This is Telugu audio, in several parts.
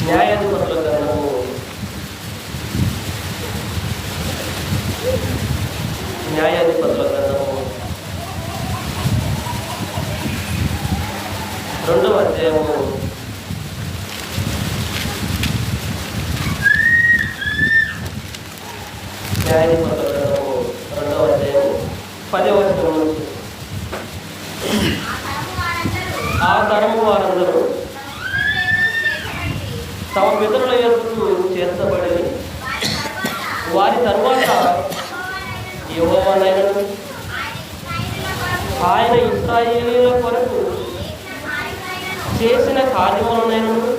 న్యాయాధిపతుల గ్రంథము న్యాయాధిపతుల గ్రంథము 2వ అధ్యాయము 10వ వచనం నుంచి ఆ తరము వారందరూ తమ పితరుల యొద్దకు చేర్చబడి వారి తరువాత యెహోవానైనను ఆయన ఇశ్రాయేలీయుల కొరకు చేసిన కార్యములనైనను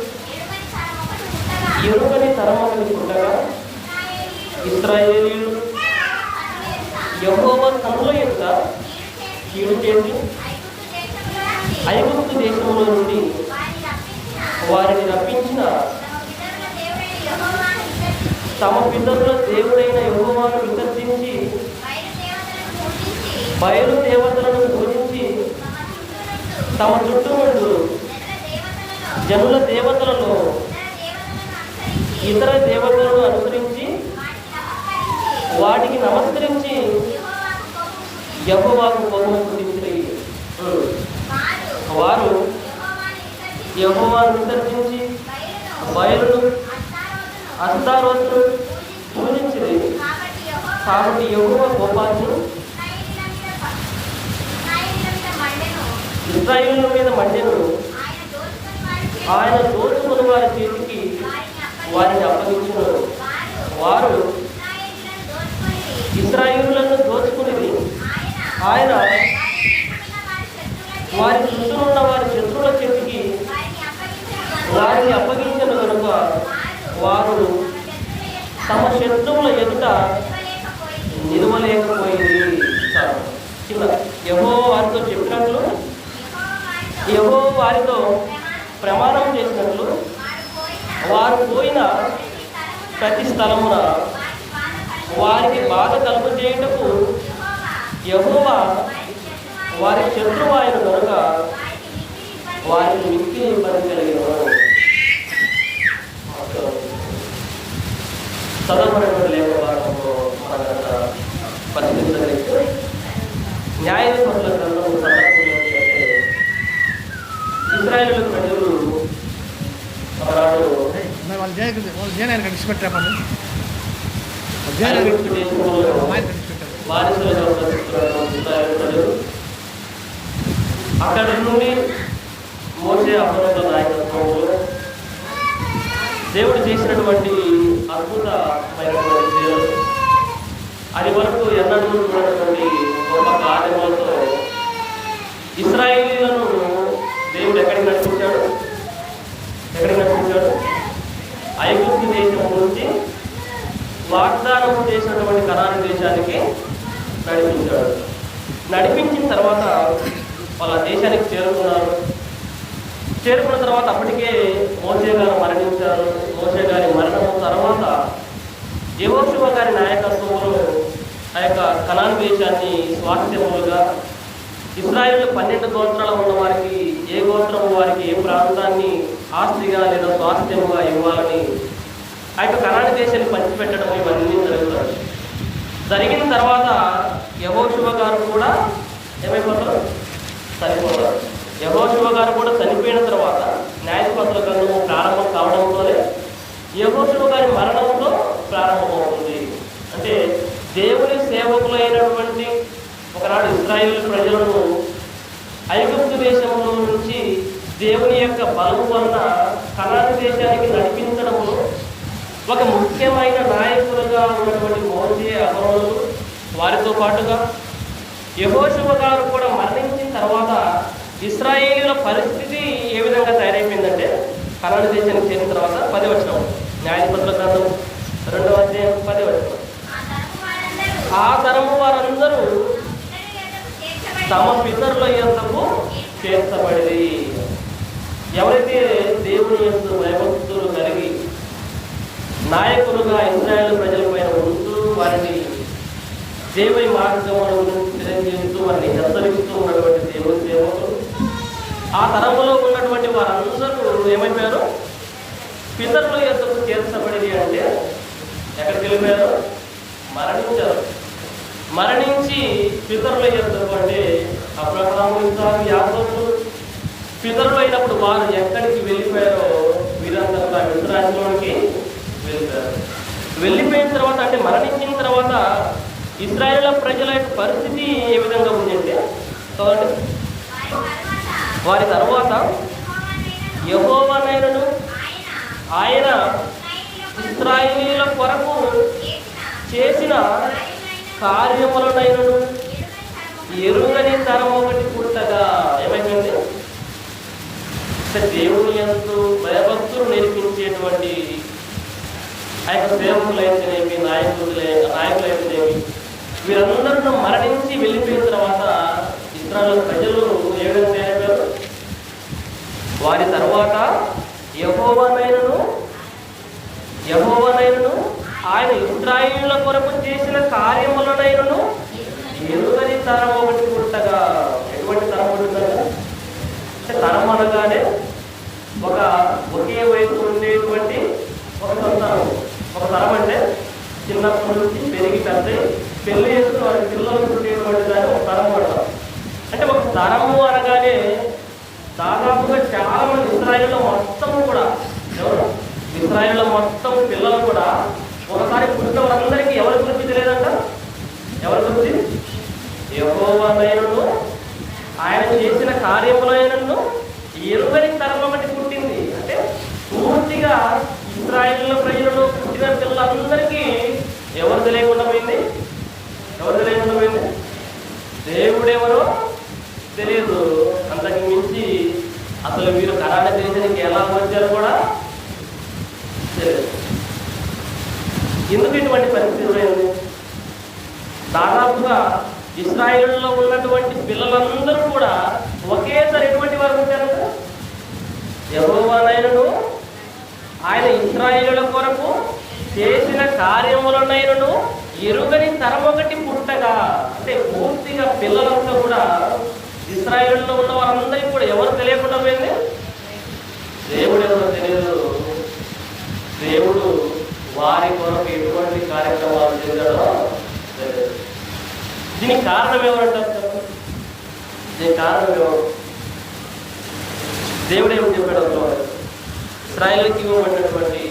ఎరుగని తరం ఒకటి పుట్టగా ఇశ్రాయేలీయులు యెహోవా కన్నుల ఎదుట కీడు చేసి ఐగుప్తు దేశంలో నుండి వారిని రప్పించిన తమ పితరుల దేవుడైన యెహోవాను విసర్జించి బయలు దేవతలను పూజించి తమ చుట్టూ జనుల దేవతలలో ఇతర దేవతలను అనుసరించి వాటికి నమస్కరించి యెహోవాకు కోపం పుట్టించి వారు యెహోవాను విసర్జించి బయలును అస్తారోతును పూజించిరి. కాబట్టి యెహోవా కోపాన్ని ఇశ్రాయేలు మీద మండెను. ఆయన దోచుకుని వారి చేతికి వారిని అప్పగించును. వారు ఇశ్రాయేలులను దోచుకుని ఆయన వారి చుట్టూ ఉన్న వారి శత్రువుల చేతికి వారిని అప్పగించిన కనుక వారు తమ శత్రువుల ఎదుట నిలవలేకపోయింది. కింద యెహోవా వారితో చెప్పినట్లు యెహోవా వారితో ప్రమాణం చేసినట్లు వారు పోయిన ప్రతి స్థలమున వారికి బాధ కలుగజేయుటకు యెహోవా వారి శత్రువు ఆయన కనుక వారికి మిక్కిలి ఇబ్బంది కలిగిన చదవబడిన లేఖలో మన పరిశీలించగలిగితే న్యాయాధిపతుల గ్రంథం ఇశ్రాయేలు ప్రజలు ఒకనాడు బానిసలుగా ప్రజలు అక్కడి నుండి మోసే అహరోనుల నాయకత్వంలో దేవుడు చేసినటువంటి అద్భుతమైనటువంటి సేవలు అది వరకు ఎన్నడూ చూడటువంటి గొప్ప కార్యములతో ఇశ్రాయేలీయులను దేవుడు ఎక్కడికి నడిపించాడు? ఐగుప్తు దేశం నుంచి వాగ్దానం చేసినటువంటి కనాను దేశానికి నడిపించాడు. నడిపించిన తర్వాత వాళ్ళ దేశానికి చేరుకున్నారు. చేరుకున్న తర్వాత అప్పటికే మోసే గారు మరణించారు. మోసే గారి మరణం తర్వాత యెహోషువ గారి నాయకత్వంలో ఆ యొక్క కనాను దేశాన్ని స్వాస్థ్యములుగా ఇశ్రాయేలు 12 గోత్రాలు ఉన్న వారికి ఏ గోత్రము వారికి ఏ ప్రాంతం ప్రాంతాన్ని ఆస్తిగా లేదా స్వాస్థ్యముగా ఇవ్వాలని ఆ యొక్క కనాను దేశాన్ని పంచిపెట్టడం ఇవన్నీ జరుగుతాయి. జరిగిన తర్వాత యెహోషువ గారు కూడా ఏమైపోతారు? చనిపోతారు. యెహోషువ గారు కూడా చనిపోయిన తర్వాత న్యాయపత్రుల గ్రంథము ప్రారంభం కావడంతోనే యెహోషువ గారి మరణంతో ప్రారంభమవుతుంది. అంటే దేవుని సేవకులైనటువంటి ఒకనాడు ఇశ్రాయేలు ప్రజలను ఐగుప్తు దేశంలో నుంచి దేవుని యొక్క బలము వలన కనాను దేశానికి నడిపించడంలో ఒక ముఖ్యమైన నాయకులుగా ఉన్నటువంటి మోషే, అహరోనులు, వారితో పాటుగా యెహోషువ గారు కూడా మరణించిన తర్వాత ఇశ్రాయేలీల పరిస్థితి ఏ విధంగా తయారైపోయిందంటే, కనాను దేశానికి చేరిన తర్వాత 10వ వచనం, న్యాయపత్రుల గ్రంథం 2వ అధ్యాయం 10వ వచనం, ఆ తరము వారందరూ తమ పితరుల యొద్దకు చేర్చబడి. ఎవరైతే దేవుని యొక్క భయభక్తులు కలిగి నాయకులుగా ఇశ్రాయేలు ప్రజల పైన ఉంటూ వారిని దేవుని మార్గముల గురించి తెలియజేస్తూ వారిని హెచ్చరిస్తూ ఉన్నటువంటి దేవుని సేవకులు, ఆ తరములో ఉన్నటువంటి వారందరూ ఏమైపోయారు? పితరుల యొద్దకు చేర్చబడి. అంటే ఎక్కడికి వెళ్ళిపోయారు? మరణించారు. మరణించి పితరుల యొద్దకు, అంటే అబ్రహాము, ఇస్సాకు, యాకోబు పితరులు అయినప్పుడు వారు ఎక్కడికి వెళ్ళిపోయారో వీరందరూ ఆ ఇశ్రాయేలులోనికి వెళ్ళిపోయారు. వెళ్ళిపోయిన తర్వాత, అంటే మరణించిన తర్వాత ఇశ్రాయేలు ప్రజల యొక్క పరిస్థితి ఏ విధంగా ఉంది అంటే, కాబట్టి వారి తర్వాత యెహోవానైనను ఆయన ఇశ్రాయేలీయుల కొరకు చేసిన కార్యములనైనను ఎరుగని తరం ఒకటి పుట్టగా. ఏమైపోయింది? దేవుని యందు భయభక్తులు నేర్పించేటువంటి ఆ యొక్క సేవకులైతేనేమి, నాయకులైతేనేమి వీరందరూ మరణించి వెళ్ళిపోయిన తర్వాత ఇశ్రాయేలు ప్రజలు ఏ విధంగా అయిపోయారు? వారి తర్వాత యెహోవానైనను ఆయన ఇశ్రాయేలుల కొరకు చేసిన కార్యములనైనను ఎరుగని తరం ఒకటి పుట్టగా. ఎటువంటి తరం పుట్టిందంటే, తరం అనగానే ఒకే వయసు ఉండేటువంటి ఒక సంతానం. ఒక తరం అంటే చిన్నప్పటి నుంచి పెరిగి పెళ్లి చేసుకుని వారి పిల్లలు పుట్టేటువంటి దాన్ని ఒక తరం పడతాం. అంటే ఒక తరము అనగానే దాదాపుగా చాలా మంది ఇశ్రాయేలు మొత్తం కూడా, ఇశ్రాయేలు మొత్తం పిల్లలు కూడా ఒకసారి పుట్టిన వారందరికీ ఎవరి గురించి తెలియదంట? ఎవరి గురించి? యెహోవానైనను ఆయన చేసిన కార్యములైనను ఎరుగని తరం ఒకటి పుట్టింది. అంటే పూర్తిగా ఇశ్రాయేలు ప్రజలను పుట్టిన పిల్లలందరికీ ఎవరు తెలియకుండా పోయింది? దేవుడెవరో తెలియదు. అంతకు మించి అసలు వీరు కనాను దేశానికి ఎలా వచ్చారో కూడా తెలియదు. ఎందుకు ఇటువంటి పరిస్థితి అయింది? దాదాపుగా ఇశ్రాయేలులో ఉన్నటువంటి పిల్లలందరూ కూడా ఒకేసారి ఎటువంటి వారు ఉంటారంట? యెహోవానైనను ఆయన ఇశ్రాయేలుల కొరకు చేసిన కార్యములనైనను ఎరుగని తరం ఒకటి పుట్టగా. అంటే పూర్తిగా పిల్లలంతా కూడా ఇశ్రాయేలులో ఉన్న వారందరికీ కూడా ఎవరు తెలియకుండా పోయింది? దేవుడు ఎవరో తెలియదు. దేవుడు వారి కొరకు ఎటువంటి కార్యక్రమాలు చేశాడో తెలియదు. దీనికి కారణం ఎవరంటారు? దీనికి కారణం ఎవరు? దేవుడు ఏమి చెప్పాడు? ఇశ్రాయేలుకి ఇవ్వబడినటువంటి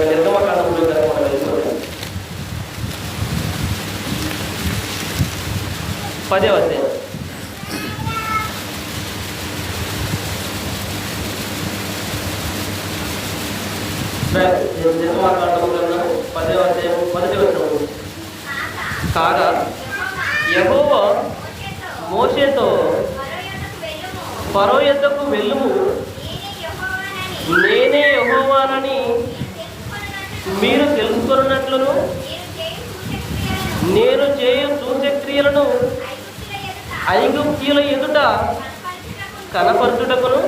నిర్గమకాండంలో మనం 10వ అధ్యాయం నిర్గమకాండంలో 10వ అధ్యాయం 1వ వచనం, కాగా యెహోవా మోషేతో ఫరో యొద్దకు వెళ్ళుము, నేనే యెహోవానని మీరు తెలుసుకున్నట్లును నేను చేయు సూచక్రియలను ఐగుప్తీయుల ఎదుట కనపరచుటకును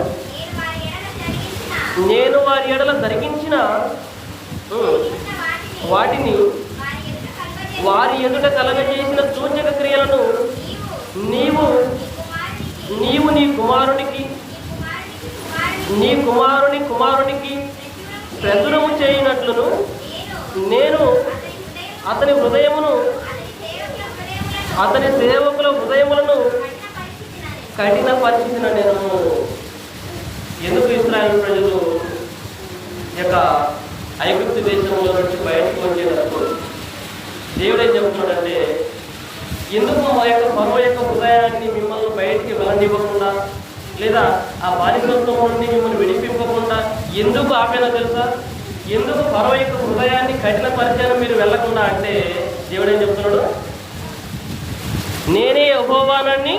నేను వారి ఎడల జరిగించిన వాటిని వారి ఎదుట కలగజేసిన సూచక క్రియలను నీవు నీ కుమారునికి నీ కుమారునికి ప్రచురము చేయనట్లును నేను అతని హృదయమును అతని సేవకుల హృదయములను కఠినపరిచిన నేను. ఎందుకు ఇశ్రాయేలు ప్రజలు యొక్క ఐగుప్తు దేశంలో నుంచి బయటకు వచ్చేటప్పుడు దేవుడు ఏం చెప్తున్నాడంటే, ఎందుకు మా యొక్క ఫరో యొక్క హృదయాన్ని మిమ్మల్ని బయటికి వెళ్ళనివ్వకుండా, లేదా ఆ బానిసత్వం నుండి మిమ్మల్ని విడిపింపకుండా ఎందుకు ఆపేనా తెలుసా? ఎందుకు ఫరో యొక్క హృదయాన్ని కఠినపరిచాను మీరు వెళ్ళకుండా అంటే, దేవుడు ఏం చెప్తున్నాడు, నేనే యెహోవానని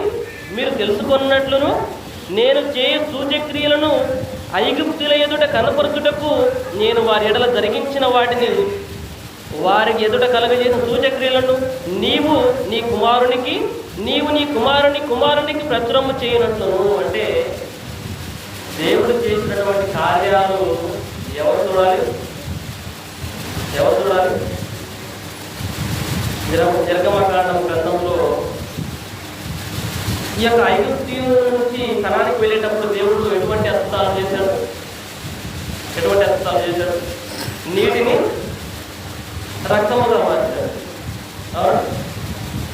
మీరు తెలుసుకున్నట్లును నేను చేయు సూచక్రియలను ఐగుప్తుల ఎదుట కనపరచుటకు నేను వారి ఎడల జరిగించిన వాటిని వారికి ఎదుట కలగజేసిన సూచక్రియలను నీవు నీ కుమారునికి ప్రచురము చేయనట్లును. అంటే దేవుడు చేసినటువంటి కార్యాలు ఎవరు చూడాలి? నిర్గమకాండం గ్రంథంలో ఈ యొక్క ఐగుప్తు నుంచి కనానికి వెళ్ళేటప్పుడు దేవుడు ఎటువంటి అద్భుతాలు చేశాడు? నీటిని రక్తముగా మార్చాడు.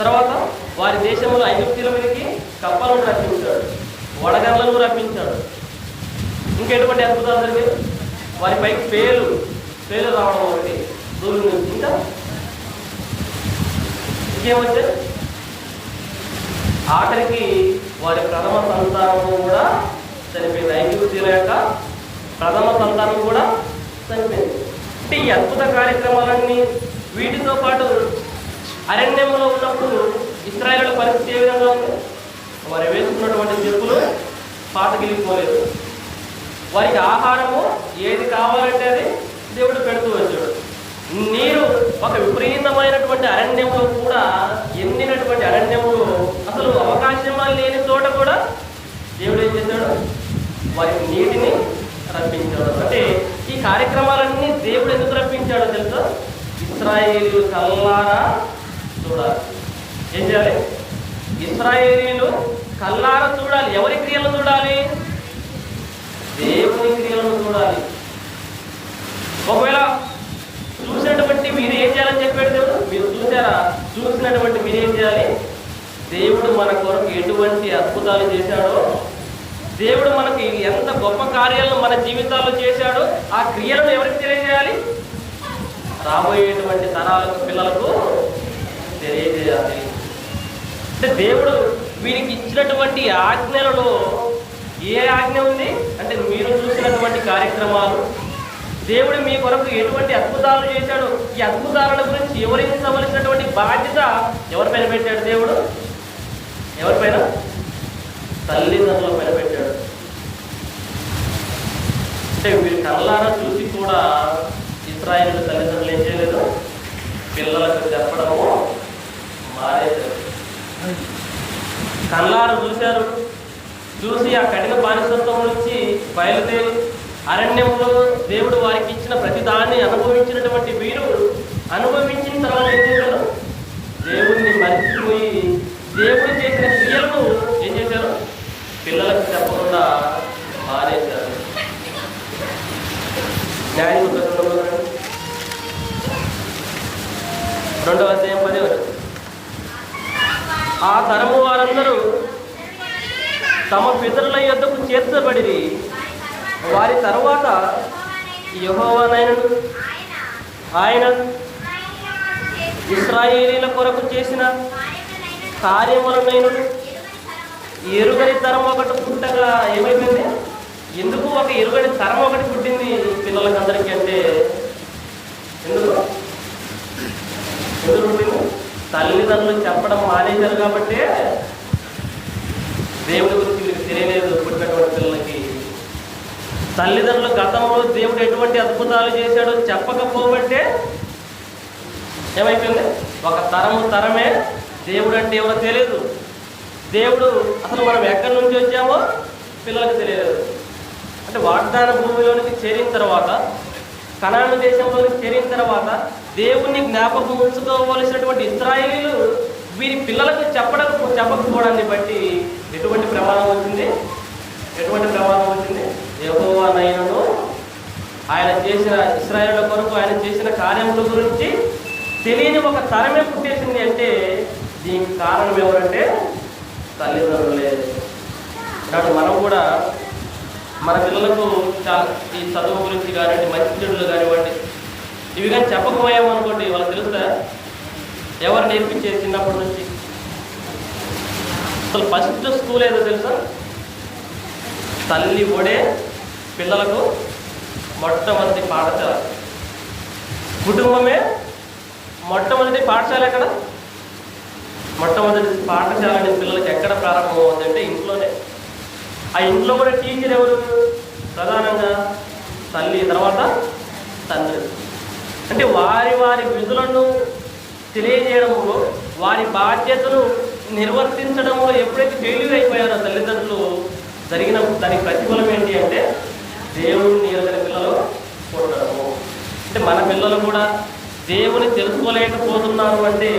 తర్వాత వారి దేశంలో ఐగుప్తుల మీదకి కప్పలను రప్పించాడు, వడగళ్లను రప్పించాడు. ఇంకెటువంటి అద్భుతాలు జరిగాయి? వారి పైకి పేలు రావడం ఒకటి దూరం నుంచి. ఇంకేమొచ్చాయి? ఆఖరికి వారి ప్రథమ సంతానము కూడా చనిపోయింది. ఐగుప్తుల యొక్క ప్రథమ సంతానం కూడా చనిపోయింది. అంటే ఈ అద్భుత కార్యక్రమాలన్నీ వీటితో పాటు అరణ్యంలో ఉన్నప్పుడు ఇశ్రాయేలు పరిస్థితి ఏ విధంగా ఉంది? వారు వేసుకున్నటువంటి చెప్పులు పాతగిలిపోలేదు. వారికి ఆహారము ఏది కావాలంటే అది దేవుడు పెడుతూ వచ్చాడు. నీరు ఒక విపరీతమైనటువంటి అరణ్యంలో కూడా, ఎండినటువంటి అరణ్యంలో అసలు అవకాశం లేని చోట కూడా దేవుడు ఏం చేశాడు? వారికి నీటిని రప్పించాడు. అంటే ఈ కార్యక్రమాలన్నీ దేవుడు ఎందుకు రప్పించాడో తెలుసా? ఇశ్రాయేలీయులు కల్లారా చూడాలి. ఏం చేయాలి? ఇశ్రాయేలీయులు కల్లారా చూడాలి. ఎవరి క్రియలను చూడాలి? దేవుని క్రియలను చూడాలి. ఒకవేళ చూసినటువంటి మీరు ఏం చేయాలని చెప్పాడు దేవుడు? మీరు చూసారా? చూసినటువంటి మీరు ఏం చేయాలి? దేవుడు మన కొరకు ఎటువంటి అద్భుతాలు చేశాడో, దేవుడు మనకి ఎంత గొప్ప కార్యాలను మన జీవితాల్లో చేశాడో ఆ క్రియలను ఎవరికి తెలియజేయాలి? రాబోయేటువంటి తరాలకు, పిల్లలకు తెలియజేయాలి. అంటే దేవుడు వీరికి ఇచ్చినటువంటి ఆజ్ఞలలో ఏ ఆజ్ఞ ఉంది అంటే, మీరు చూసినటువంటి కార్యక్రమాలు, దేవుడు మీ కొరకు ఎటువంటి అద్భుతాలు చేశాడు, ఈ అద్భుతాల గురించి వివరించవలసినటువంటి బాధ్యత ఎవరిపైన పెట్టాడు దేవుడు? ఎవరిపైన? తల్లిదండ్రుల పైన పెట్టాడు. అంటే వీరు కళ్ళారా చూసి కూడా ఇశ్రాయేలు తల్లిదండ్రులు ఏం చేయలేదు? పిల్లలకు చెప్పడము మానేశారు. కళ్ళారు చూశారు, చూసి ఆ కఠిన బానిసత్వం నుంచి బయలుదేరి అరణ్యంలో దేవుడు వారికి ఇచ్చిన ప్రతి దాన్ని అనుభవించినటువంటి వీరు అనుభవించిన తర్వాత ఏం చేశారు? దేవుడిని మర్చిపోయి దేవుడు చేసిన క్రియలను ఏం చేశారు? పిల్లలకు చెప్పకుండా మానేశారు. న్యాయాధిపతులు 2వ అధ్యాయం 10వ వచనం. ఆ తరము వారందరూ తమ పితరుల యొద్దకు చేర్చబడిరి. వారి తరువాత యెహోవానైనను ఆయన ఇశ్రాయేలీల కొరకు చేసిన కార్యములనైనను ఎరుగని తరం ఒకటి పుట్టగా ఏమైపోయింది? ఎందుకు ఒక ఎరుగని తరం ఒకటి పుట్టింది పిల్లలకి అందరికీ అంటే? ఎందుకు పుట్టింది? తల్లిదండ్రులు చెప్పడం మానేశారు కాబట్టి దేవుడి గురించి మీకు తెలియలేదు. పుట్టినటువంటి పిల్లలకి తల్లిదండ్రులు గతంలో దేవుడు ఎటువంటి అద్భుతాలు చేశాడో చెప్పకపోబట్టే ఏమైపోయింది? ఒక తరమే దేవుడు అంటే ఎవరో తెలియదు. దేవుడు అసలు మనం ఎక్కడి నుంచి వచ్చామో పిల్లలకు తెలియలేదు. అంటే వాగ్దాన భూమిలోనికి చేరిన తర్వాత, కనాను దేశంలోనికి చేరిన తర్వాత దేవుణ్ణి జ్ఞాపకం ఉంచుకోవలసినటువంటి ఇశ్రాయేలీయులు వీరి పిల్లలకు చెప్పకపోవడాన్ని బట్టి ఎటువంటి ప్రమాదం వచ్చింది? యెహోవా కార్యముల గురించి తెలియని ఒక తరమే పుట్టేసింది అంటే దీనికి కారణం ఎవరంటే తల్లిదండ్రులే. నాడు మనం కూడా మన పిల్లలకు ఈ చదువు గురించి కానివ్వండి, మంచి చెడులు కానివ్వండి, ఇవి కానీ చెప్పకపోయామనుకోండి వాళ్ళకి తెలుస్తా ఎవరు నేర్పించేది చిన్నప్పటి నుంచి. అసలు ఫస్ట్ స్కూల్ ఏదో తెలుసా? తల్లి ఒడే పిల్లలకు మొట్టమొదటి పాఠశాల. కుటుంబమే మొట్టమొదటి పాఠశాల. ఎక్కడ మొట్టమొదటి పాఠశాల అనేది పిల్లలకి ఎక్కడ ప్రారంభమవుతుందంటే ఇంట్లోనే. ఆ ఇంట్లో కూడా టీచర్ ఎవరు? ప్రధానంగా తల్లి, తర్వాత తండ్రి. అంటే వారి వారి విధులను తెలియజేయడంలో, వారి బాధ్యతను నిర్వర్తించడంలో ఎప్పుడైతే ఫెయిల్యూర్ అయిపోయారో తల్లిదండ్రులు, జరిగిన దానికి ప్రతిఫలం ఏంటి అంటే దేవుడిని ఎరుగని పిల్లలు పుట్టడము. అంటే మన పిల్లలు కూడా దేవుని తెలుసుకోలేకపోతున్నారు అంటే,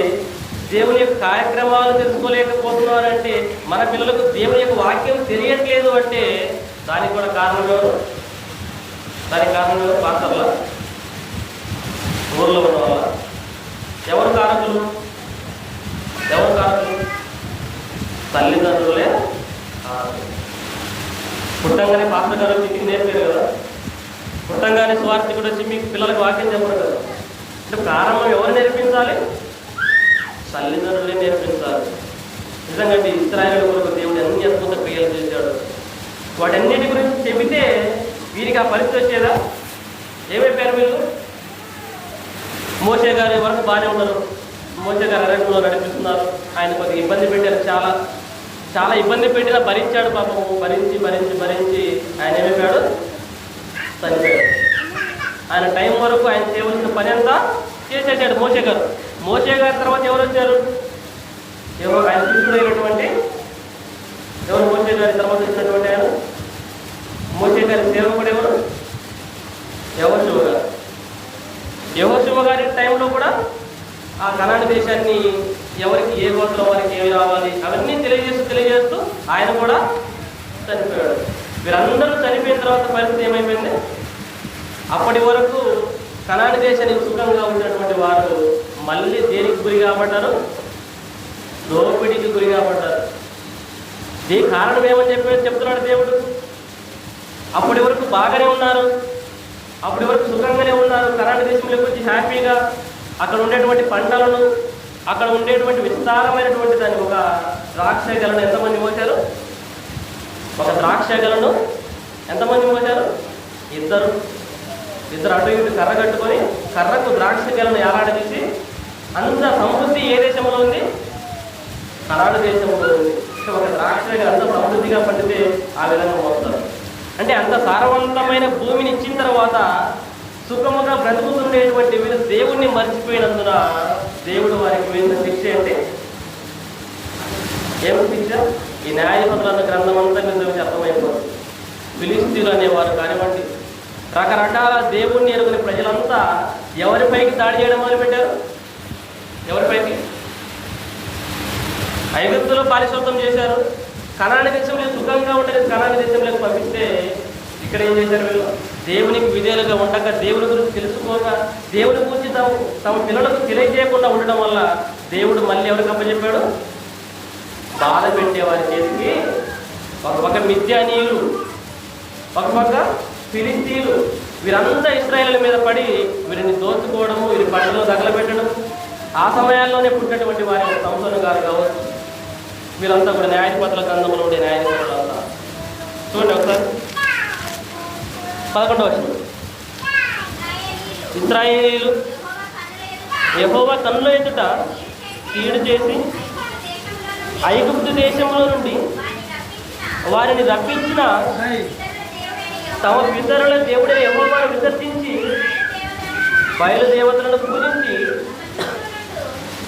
దేవుని యొక్క కార్యక్రమాలు తెలుసుకోలేకపోతున్నారు అంటే, మన పిల్లలకు దేవుని యొక్క వాక్యం తెలియట్లేదు అంటే దానికి కూడా కారణం ఎవరు? దానికి కారణం ఎవరు? పాత్రల ఊర్లో ఉన్న వాళ్ళ ఎవరు కారకులు? ఎవరు కారకులు? తల్లిదండ్రులే. పుట్టంగానే పాస్టర్ గారు వచ్చి నేర్పారు కదా, పుట్టంగానే స్వార్థికుడు వచ్చి మీకు పిల్లలకు వాక్యం చెప్పరు కదా. అంటే ప్రారంభం ఎవరు నేర్పించాలి? తల్లిదండ్రులే నేర్పించాలి. నిజంగా ఇశ్రాయేలు కొరకు దేవుడు అన్ని అద్భుత క్రియలు చేశాడు. వాటన్నిటి గురించి చెబితే వీరికి ఆ పరిస్థితి వచ్చేదా? ఏమైపోయారు వీళ్ళు? మోషే గారి వరకు బాగానే ఉన్నారు. మోషే గారు అరణ్యంలో నడిపిస్తున్నారు. ఆయన కొద్దిగా ఇబ్బంది పెట్టారు, చాలా చాలా ఇబ్బంది పెట్టినా భరించాడు పాపము. భరించి భరించి భరించి ఆయన ఏమైపోయాడు? చనిపోయాడు. ఆయన టైం వరకు ఆయన చేయవలసిన పని అంతా చేసేసాడు మోషే గారు. మోషే గారి తర్వాత ఎవరు వచ్చారు? ఎవరు? ఆయన శిష్యుడైనటువంటి ఎవరు? మోషే గారి తర్వాత వచ్చినటువంటి ఆయన మోషే గారి సేవకుడు ఎవరు? యెహోషువ గారు. యెహోషువ గారి టైంలో కూడా ఆ కనాను దేశాన్ని ఎవరికి ఏ గోత్రం వారికి ఏమి రావాలి అవన్నీ తెలియజేస్తూ ఆయన కూడా చనిపోయాడు. వీరందరూ చనిపోయిన తర్వాత పరిస్థితి ఏమైపోయింది? అప్పటి వరకు కనాను దేశానికి సుఖంగా ఉన్నటువంటి వారు మళ్ళీ దేనికి గురి కాబడ్డారు? దోపిడికి గురి కాబడ్డారు. దీనికి కారణం ఏమని చెప్తున్నాడు దేవుడు. అప్పటి వరకు బాగానే ఉన్నారు, అప్పటి వరకు సుఖంగానే ఉన్నారు. కనాను దేశంలోకి వచ్చి హ్యాపీగా అక్కడ ఉండేటువంటి పంటలను, అక్కడ ఉండేటువంటి విస్తారమైనటువంటి దాన్ని, ఒక ద్రాక్ష గలను ఎంతమంది మోసారు? ఒక ద్రాక్ష గలను ఎంతమంది మోసారు? ఇద్దరు అటు ఇటు కర్ర కట్టుకొని కర్రకు ద్రాక్ష గలను ఏలాడదీసి, అంత సమృద్ధి ఏ దేశంలో ఉంది? కనాను దేశంలో ఉంది. ఒక ద్రాక్ష గల అంత సమృద్ధిగా పండితే ఆ విధంగా మోస్తారు. అంటే అంత సారవంతమైన భూమిని ఇచ్చిన తర్వాత సుఖముగా బ్రతుకుతుండేటువంటి వీళ్ళు దేవుణ్ణి మర్చిపోయినందున దేవుడు వారికి వేసిన శిక్ష ఏంటి? ఏమి శిక్ష? ఈ న్యాయపత్రాల గ్రంథం అంతా మీకు అర్థమైపోతుంది. ఫిలిస్తీన్లు అనేవారు కానివ్వండి, రకరకాల దేవుణ్ణి ఎరుగని ప్రజలంతా ఎవరిపైకి దాడి చేయడం మొదలుపెట్టారు? ఎవరిపైకి? ఐగుప్తులో పారిశోధం చేశారు. కనాను దేశంలో సుఖంగా ఉండేది కనాను దేశంలోకి పంపిస్తే ఇక్కడ ఏం చేశారు వీళ్ళు? దేవునికి విధేయులుగా ఉండక, దేవుని గురించి తెలుసుకోక, దేవుని గురించి తమ పిల్లలకు తెలియజేయకుండా ఉండడం వల్ల దేవుడు మళ్ళీ ఎవరికి అప్పచెప్పాడు? బాధ పెట్టే వారి చేతికి. ఒక పక్క మిద్యానీయులు, ఒక పక్క ఫిలిస్తీన్లు, వీరంతా ఇశ్రాయేలు మీద పడి వీరిని దోచుకోవడము, వీరి పంటలో తగలబెట్టడం. ఆ సమయాల్లోనే పుట్టినటువంటి వారి సంసోను గారు కావచ్చు, వీరంతా కూడా న్యాయాధిపతుల గ్రంథంలో ఉండే న్యాయాధిపతులు అంతా. చూడండి ఒకసారి 11వ వచనం. ఇశ్రాయేలీయులు యెహోవా కన్నుల ఎదుట కీడు చేసి ఐగుప్తు దేశంలో నుండి వారిని రప్పించిన తమ పితరుల దేవుడైన యెహోవాను విసర్జించి బయలుదేవతలను పూజించి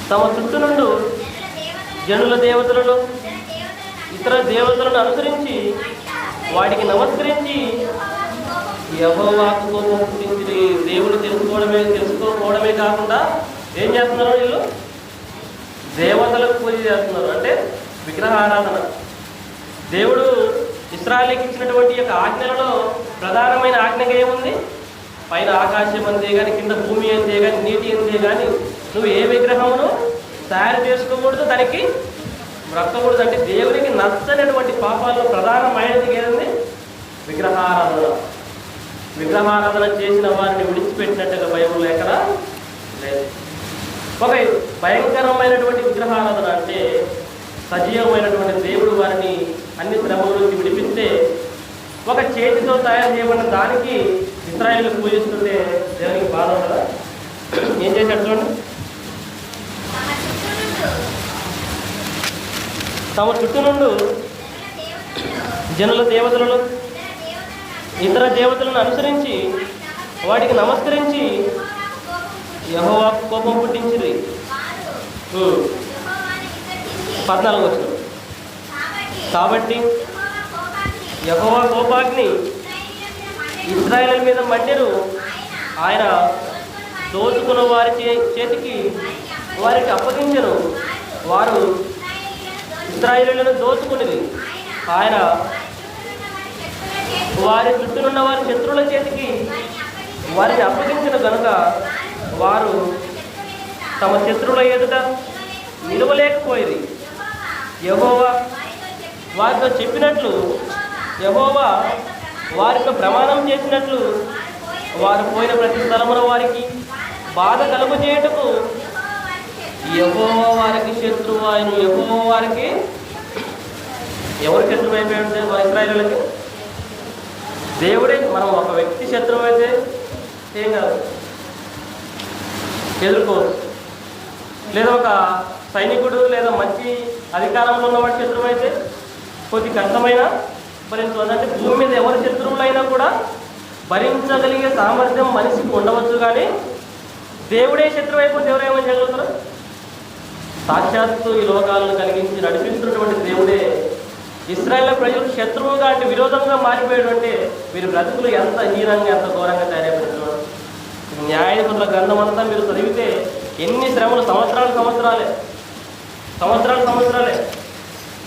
తమ చుట్టూ నుండి జనుల దేవతలను, ఇతర దేవతలను అనుసరించి వాటికి నమస్కరించి యెహోవాకు కోపం పుట్టించి దేవుడు తెలుసుకోకపోవడమే కాకుండా ఏం చేస్తున్నారు? వీళ్ళు దేవతలకు పూజ చేస్తున్నారు. అంటే విగ్రహారాధన. దేవుడు ఇశ్రాయేలుకి ఇచ్చినటువంటి యొక్క ఆజ్ఞలలో ప్రధానమైన ఆజ్ఞగా ఏముంది? పైన ఆకాశం అంతే కానీ, కింద భూమి అంతే కానీ, నీటి అంతే కానీ నువ్వు ఏ విగ్రహమును తయారు చేసుకోకూడదు, దానికి మొక్కకూడదు. అంటే దేవునికి నచ్చనటువంటి పాపాల్లో ప్రధానమైనది ఏదండి? విగ్రహారాధన. విగ్రహారాధన చేసిన వారిని విడిచిపెట్టినట్టుగా బైబిల్లో ఎక్కడ లేదు. ఒక భయంకరమైనటువంటి విగ్రహారాధన అంటే సజీవమైనటువంటి దేవుడు వారిని అన్ని శ్రమల నుంచి విడిపిస్తే ఒక చేతితో తయారు చేయబడిన దానికి ఇశ్రాయేలు పూజిస్తుంటే దేవునికి బాధ కదా. ఏం చేశాడు చూడండి, తమ చుట్టూ నుండి జనుల దేవతలను ఇతర దేవతలను అనుసరించి వాటికి నమస్కరించి యెహోవాకు కోపం పుట్టించిరి. 14 వచనం. కాబట్టి యెహోవా కోపాగ్ని ఇశ్రాయేలు మీద మండెను, ఆయన దోచుకున్న వారి చేతికి వారికి అప్పగించెను, వారు ఇశ్రాయేలులను దోచుకునేది. ఆయన వారి చుట్టూనున్న వారి శత్రువుల చేతికి వారిని అప్పగించిన కనుక వారు తమ శత్రువుల ఎదుట నిలవలేకపోయేది. యెహోవా వారితో చెప్పినట్లు, యెహోవా వారితో ప్రమాణం చేసినట్లు వారు పోయిన ప్రతి స్థలమున వారికి బాధ కలుగజేయుటకు యెహోవా వారికి శత్రువు ఆయన. యెహోవా వారికి ఎవరు శత్రువు అయిపోయి ఇశ్రాయేలులకి? దేవుడే. మనం ఒక వ్యక్తి శత్రువు అయితే ఏం కాదు, ఎదుర్కోవచ్చు. లేదా ఒక సైనికుడు లేదా మంచి అధికారంలో ఉన్నవాడు శత్రువు అయితే కొద్ది కష్టమైన భరించవచ్చు. అంటే భూమి మీద ఎవరి శత్రువులైనా కూడా భరించగలిగే సామర్థ్యం మనిషికి ఉండవచ్చు, కానీ దేవుడే శత్రువు అయిపోతే ఎవరేమని చేయగలుగుతారు? సాక్షాత్తు ఈ లోకాలను కలిగించి నడిపిస్తున్నటువంటి దేవుడే ఇశ్రాయేలు ప్రజలు శత్రువుగా అంటే విరోధంగా మారిపోయాడు. అంటే వీరి బ్రతుకులు ఎంత హీనంగా ఎంత ఘోరంగా తయారైపోతున్నారు. న్యాయాధిపతుల గ్రంథం అంతా మీరు చదివితే ఎన్ని శ్రమలు, సంవత్సరాలే.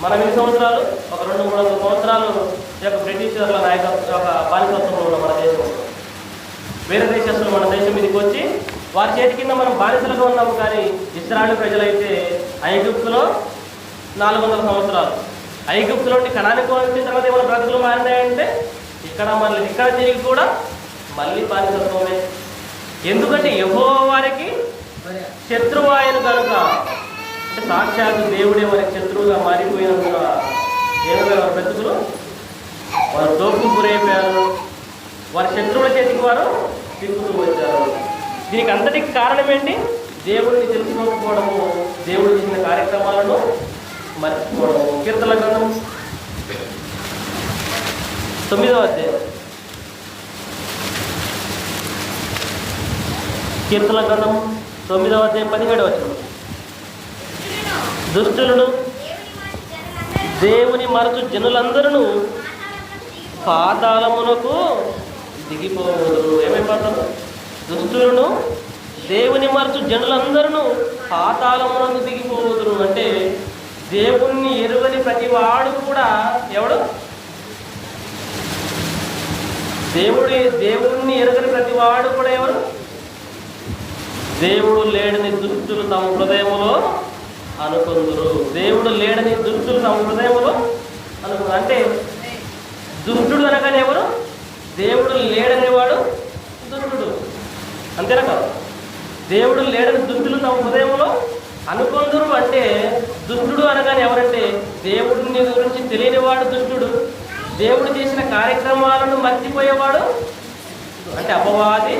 మనం ఎన్ని సంవత్సరాలు? ఒక 200-300 సంవత్సరాలు ఈ యొక్క బ్రిటిషర్ల నాయకత్వం, ఒక బానిసత్వంలో ఉన్న మన దేశం. వేరే దేశస్తులు మన దేశం మీదకి వచ్చి వారి చేతి కింద మనం బానిసలుగా ఉన్నాము. కానీ ఇశ్రాయేలు ప్రజలైతే ఐగుప్తులో 400 సంవత్సరాలు, ఐగుప్తులో కనానికి వచ్చిన తర్వాత ఏమైనా బ్రతుకులు మారినాయంటే ఇక్కడ తిరిగి కూడా మళ్ళీ బానిసత్వమే. ఎందుకంటే యెహోవా వారికి శత్రువు ఆయన కనుక. అంటే సాక్షాత్తు దేవుడే వారికి శత్రువుగా మారిపోయినందున ఏమైనా వారి బ్రతుకులు వారు దోపుకు గురైపోయారు, వారి శత్రువుల చేతికి వారు తిరుగుతూ వచ్చారు. దీనికి అంతటికి కారణం ఏంటి? దేవుడిని తెలుసుకోకపోవడము, దేవుడు చేసిన కార్యక్రమాలను మర్చిపోవడము. కీర్తనల గ్రంథం 9వ అధ్యాయం. కీర్తనల గ్రంథం 9వ అధ్యాయం 17వ వచనం. దుష్టులను దేవుని మరచు జనులందరూ పాతాళమునకు దిగిపోవదురు. ఏమైపోతారు? దుష్టులను దేవుని మరచు జనులందరూ పాతాళమునకు దిగిపోవదురు. అంటే దేవుణ్ణి ఎరుగని ప్రతి వాడు కూడా ఎవడు? దేవుణ్ణి ఎరుగని ప్రతి వాడు కూడా ఎవరు? దేవుడు లేడని దుష్టులు తమ హృదయములో అనుకుందురు. దేవుడు లేడని దుష్టులు తమ హృదయములో అనుకుంటారు. అంటే దుష్టుడు అనగానే ఎవరు? దేవుడు లేడని వాడు దుష్టుడు, అంతేనా కాదు? దేవుడు లేడని దుష్టులు తమ హృదయంలో అనుకుందురు. అంటే దుష్టుడు అనగానే ఎవరంటే దేవుడిని గురించి తెలియనివాడు దుష్టుడు, దేవుడు చేసిన కార్యక్రమాలను మర్చిపోయేవాడు, అంటే అపవాది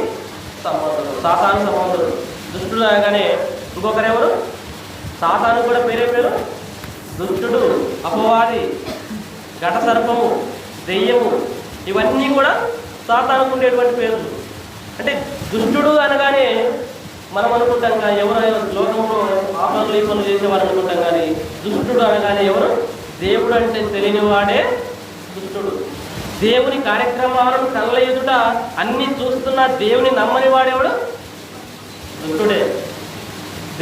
సంబంధుడు, సాతాను సంబంధుడు. దుష్టుడు అనగానే ఇంకొకరెవరు? సాతాను కూడా పేరు దుష్టుడు, అపవాది, ఘట సర్పము, దెయ్యము, ఇవన్నీ కూడా సాతానుకు ఉండేటువంటి పేర్లు. అంటే దుష్టుడు అనగానే మనం అనుకుంటాం కానీ ఎవరు లోకంలో ఆ పనులు ఈ పనులు చేసేవారు అనుకుంటాం, కానీ దుష్టుడు అనగానే ఎవరు? దేవుడు అంటే తెలియని వాడే దుష్టుడు. దేవుని కార్యక్రమాలను కళ్ళ ఎదుట అన్ని చూస్తున్న దేవుని నమ్మని వాడేవాడు దుష్టుడే.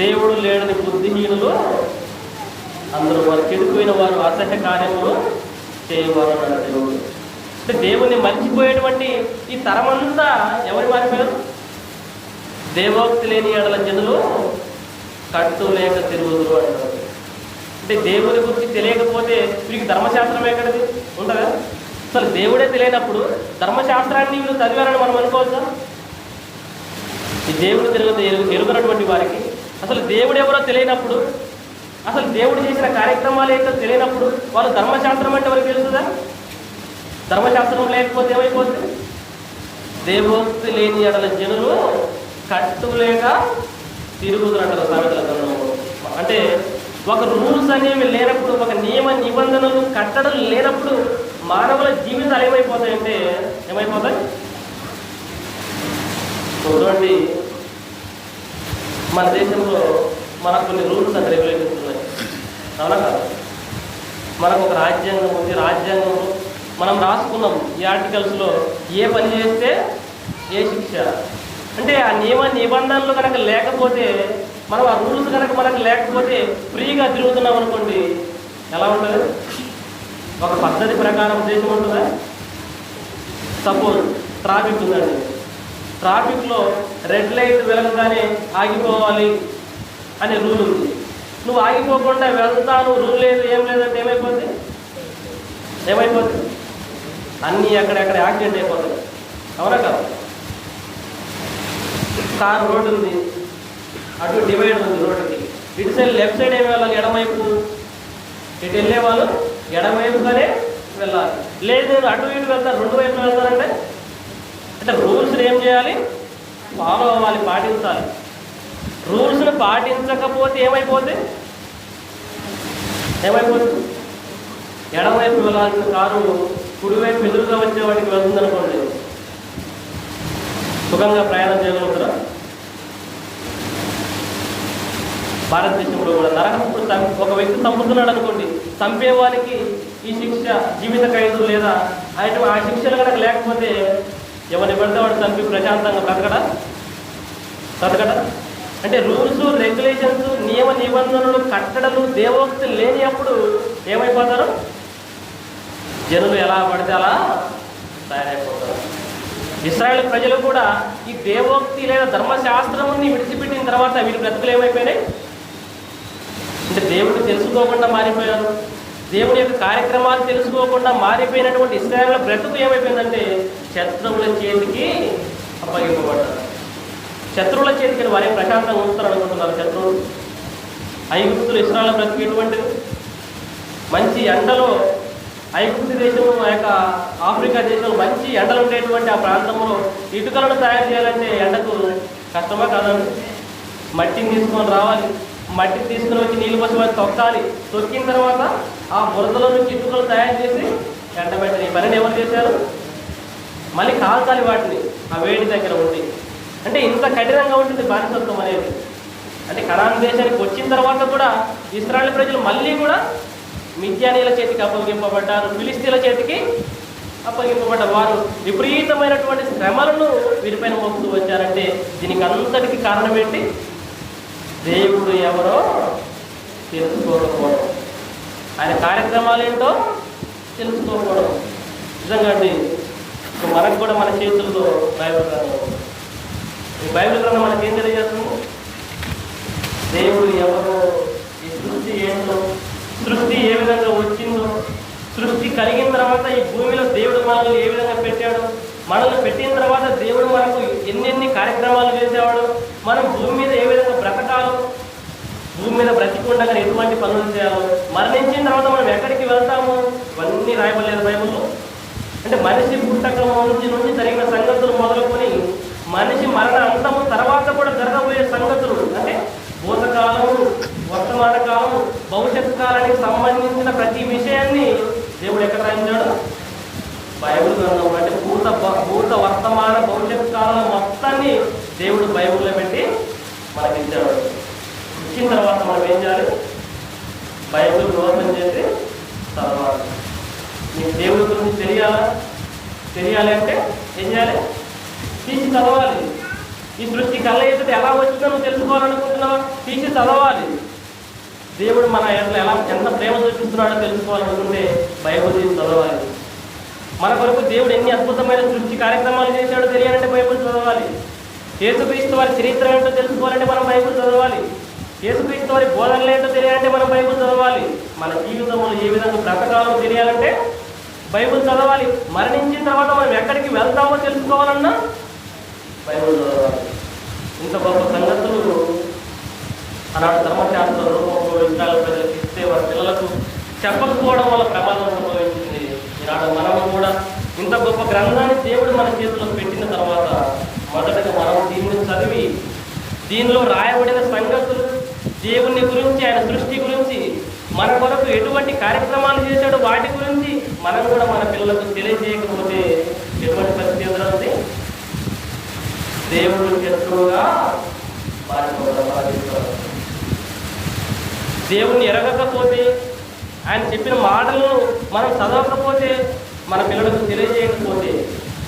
దేవుడు లేడని బుద్ధిహీనులు అందరూ వారు చెడిపోయిన వారు, అసహ్య కార్యములు చేయవారు అన్నాడు దేవుడు. అంటే దేవుణ్ణి మర్చిపోయేటువంటి ఈ తరమంతా ఎవరు మారిపోయారు? దేవోక్తి లేని ఎడల జనులు కట్టు లేక తిరుగుదురు అంటారు. అంటే దేవుని గురించి తెలియకపోతే వీరికి ధర్మశాస్త్రం ఎక్కడిది ఉండదా? అసలు దేవుడే తెలియనప్పుడు ధర్మశాస్త్రాన్ని వీళ్ళు చదివారని మనం అనుకోవచ్చా? ఈ దేవుడు ఎరుగునటువంటి వారికి అసలు దేవుడు ఎవరో తెలియనప్పుడు, అసలు దేవుడు చేసిన కార్యక్రమాలు ఏంటో తెలియనప్పుడు వాళ్ళు ధర్మశాస్త్రం అంటే ఎవరికి తెలుస్తుందా? ధర్మశాస్త్రం లేకపోతే ఏమైపోతుంది? దేవోక్తి లేని ఎడల జనులు కట్టు లేక తిరుగుదురు అంటారు సామెతల గ్రంథంలో. అంటే ఒక రూల్స్ అనేవి లేనప్పుడు, ఒక నియమ నిబంధనలు కట్టడలు లేనప్పుడు మానవుల జీవితాలు ఏమైపోతాయంటే ఏమైపోతాయి? చూడండి, మన దేశంలో మనకు కొన్ని రూల్స్ అండ్ రెగ్యులేషన్స్ ఉన్నాయి, అవునా కాదు? మనకు ఒక రాజ్యాంగం ఉంది. రాజ్యాంగంలో మనం రాసుకున్నాం ఈ ఆర్టికల్స్లో ఏ పని చేస్తే ఏ శిక్ష. అంటే ఆ నియమ నిబంధనలు కనుక లేకపోతే, మనం ఆ రూల్స్ కనుక మనకు లేకపోతే ఫ్రీగా తిరుగుతున్నాం అనుకోండి, ఎలా ఉంటుంది? ఒక పద్ధతి ప్రకారం దేశం ఉంటుందా? సపోజ్ ట్రాఫిక్ ఉందండి, ట్రాఫిక్లో రెడ్ లైట్ వెలగగానే ఆగిపోవాలి అనే రూల్ ఉంది. నువ్వు ఆగిపోకుండా వెళ్తాను, రూల్ లేదు ఏం లేదంటే ఏమైపోతుంది? అన్నీ ఎక్కడెక్కడ యాక్సిడెంట్ అయిపోతుంది, అవునా కాదు? కార్ రోడ్డు ఉంది, అటు డివైడర్ ఉంది రోడ్డుకి, ఇటు సైడ్ లెఫ్ట్ సైడ్ ఏమి వెళ్ళాలి? ఎడమవైపు. ఇటు వెళ్ళే వాళ్ళు ఎడమవైపుగానే వెళ్ళాలి. లేదు నేను అటు ఇటు వెళ్తాను, రెండు వైపులు వెళ్తానంటే అంటే రూల్స్ని ఏం చేయాలి? ఫాలో అవ్వాలి, పాటించాలి. రూల్స్ని పాటించకపోతే ఏమైపోతుంది? ఎడమవైపు వెళ్ళాల్సిన కారు కుడివైపు ఎదురుగా వచ్చే వాటికి వెళ్తుంది అనుకోండి, సుఖంగా ప్రయాణం చేయగలుగుతారా? భారతదేశంలో కూడా నరకం ఒక వ్యక్తి చంపుతున్నాడు అనుకోండి, చంపేవానికి ఈ శిక్ష జీవిత ఖైదు లేదా ఆ శిక్షలు కనుక లేకపోతే ఎవరిని పడితే వాడు చంపి ప్రశాంతంగా బ్రతకడా? అంటే రూల్స్ రెగ్యులేషన్స్ నియమ నిబంధనలు కట్టడలు దేవోక్తి లేని అప్పుడు ఏమైపోతారు? జనులు ఎలా పడితే అలా తయారైపోతారు. ఇశ్రాయేలు ప్రజలు కూడా ఈ దేవోక్తి లేదా ధర్మశాస్త్రముని విడిచిపెట్టిన తర్వాత వీరి బ్రతుకులు ఏమైపోయినాయి? అంటే దేవుడిని తెలుసుకోకుండా మారిపోయారు. దేవుడి యొక్క కార్యక్రమాలు తెలుసుకోకుండా మారిపోయినటువంటి ఇశ్రాయేలు బ్రతుకు ఏమైపోయిందంటే శత్రువుల చేతికి అప్పగింపబడ్డారు. శత్రువుల చేతికి వారే ప్రశాంతంగా ఉంచుతారు అనుకుంటున్నారు శత్రువులు. ఐగుప్తులు ఇశ్రాయేలు బ్రతుకు ఎటువంటిది? మంచి ఎండలో ఐగుప్తు దేశం, ఆ యొక్క ఆఫ్రికా దేశంలో మంచి ఎండలు ఉండేటువంటి ఆ ప్రాంతంలో ఇటుకలను తయారు చేయాలంటే ఎండకు కష్టమా కాదండి? మట్టిని తీసుకొని రావాలి, మట్టిని తీసుకుని వచ్చి నీళ్ళు పోసి వాటిని తొక్కాలి, తొక్కిన తర్వాత ఆ బురదలో నుంచి ఇటుకలు తయారు చేసి ఎండబెట్టాలి. ఈ పనిని ఎవరు చేశారు? మళ్ళీ కాల్చాలి వాటిని ఆ వేడి దగ్గర ఉండి. అంటే ఇంత కఠినంగా ఉంటుంది బానిసత్వం అనేది. అంటే కనాన్ దేశానికి వచ్చిన తర్వాత కూడా ఇశ్రాయేలు ప్రజలు మళ్ళీ కూడా మిద్యానీయుల చేతికి అప్పగింపబడ్డారు, ఫిలిస్తీన్ల చేతికి అప్పగింపబడ్డారు. వారు విపరీతమైనటువంటి శ్రమలను వీరిపైన మోపుతూ వచ్చారంటే దీనికి అంతటికి కారణం ఏంటి? దేవుడు ఎవరో తెలుసుకోకపోవడం, ఆయన కార్యక్రమాలు ఏంటో తెలుసుకోకపోవడం. నిజంగా అండి, మనకు కూడా మన చేతుల్లో బైబిల్ గ్రంథం. ఈ బైబిల్ గ్రంథం మనకేం తెలియజేస్తుంది? దేవుడు ఎవరో, ఈ సృష్టి ఏంటో, సృష్టి ఏ విధంగా వచ్చిందో, సృష్టి కలిగిన తర్వాత ఈ భూమిలో దేవుడు మనల్ని ఏ విధంగా పెట్టాడు, మనల్ని పెట్టిన తర్వాత దేవుడు మనకు ఎన్నెన్ని కార్యక్రమాలు చేసేవాడు, మనం భూమి మీద ఏ విధంగా బ్రతకాలో, భూమి మీద బ్రతికుండగా ఎటువంటి పనులు చేయాలో, మరణించిన తర్వాత మనం ఎక్కడికి వెళ్తాము ఇవన్నీ రాయబడలేదు బైబిల్లో. అంటే మనిషి పుట్టక నుంచి జరిగిన సంగతులు మొదలుకొని మనిషి మరణ అంతము తర్వాత కూడా జరగబోయే సంగతులు, అంటే భూతకాలము, వర్తమాన కాలము, భవిష్యత్ కాలానికి సంబంధించిన ప్రతి విషయాన్ని దేవుడు ఎక్కడ రాయించాడు? బైబిల్ గ్రంథం. అంటే భూత వర్తమాన భవిష్యత్ కాలం మొత్తాన్ని దేవుడు బైబిల్లో పెట్టి మనకి ఇచ్చాడు. ఇచ్చిన తర్వాత మనం ఏం చేయాలి? బైబిల్ ఓపెన్ చేసి చదవాలి. నీకు దేవుడి గురించి తెలియాలి అంటే ఏం చేయాలి? తీసి చదవాలి. ఈ సృష్టి కళ్ళ ఎదుట ఎలా వచ్చిందో నువ్వు తెలుసుకోవాలనుకుంటున్నావా? తీసి చదవాలి. దేవుడు మన ఎలా ఎంత ప్రేమ చూపిస్తున్నాడో తెలుసుకోవాలనుకుంటే బైబిల్ తీసి చదవాలి. మన కొరకు దేవుడు ఎన్ని అద్భుతమైన సృష్టి కార్యక్రమాలు చేశాడో తెలియాలంటే బైబిల్ చదవాలి. యేసుక్రీస్తు వారి చరిత్ర ఏంటో తెలుసుకోవాలంటే మనం బైబిల్ చదవాలి. యేసుక్రీస్తు వారి బోధనలు ఏంటో తెలియాలంటే మనం బైబిల్ చదవాలి. మన జీవితంలో ఏ విధంగా బ్రతకాలో తెలియాలంటే బైబిల్ చదవాలి. మరణించిన తర్వాత మనం ఎక్కడికి వెళ్తామో తెలుసుకోవాలన్నా బైబిల్ చదవాలి. ఇంత గొప్ప సంగతులు ఆనాడు ధర్మశాస్త్ర రూపంలో ఇస్రాయేల్ ప్రజలకు ఇస్తే వారి పిల్లలకు చెప్పకపోవడం వల్ల ప్రమాదం సంభవించింది. ఈనాడు మనము కూడా ఇంత గొప్ప గ్రంథాన్ని దేవుడు మన చేతిలో పెట్టిన తర్వాత మొదటగా మనం దీన్ని చదివి దీనిలో రాయబడిన సంగతులు, దేవుని గురించి, ఆయన సృష్టి గురించి, మన కొరకు ఎటువంటి కార్యక్రమాలు చేశాడో వాటి గురించి మనం కూడా మన పిల్లలకు తెలియజేయకపోతే ఎటువంటి పరిస్థితి ఎదురవుతుంది? దేవుడు శత్రువుగా మారిపోతాం. దేవుణ్ణి ఎరగకపోతే, ఆయన చెప్పిన మాటలను మనం చదవకపోతే, మన పిల్లలకు తెలియజేయకపోతే,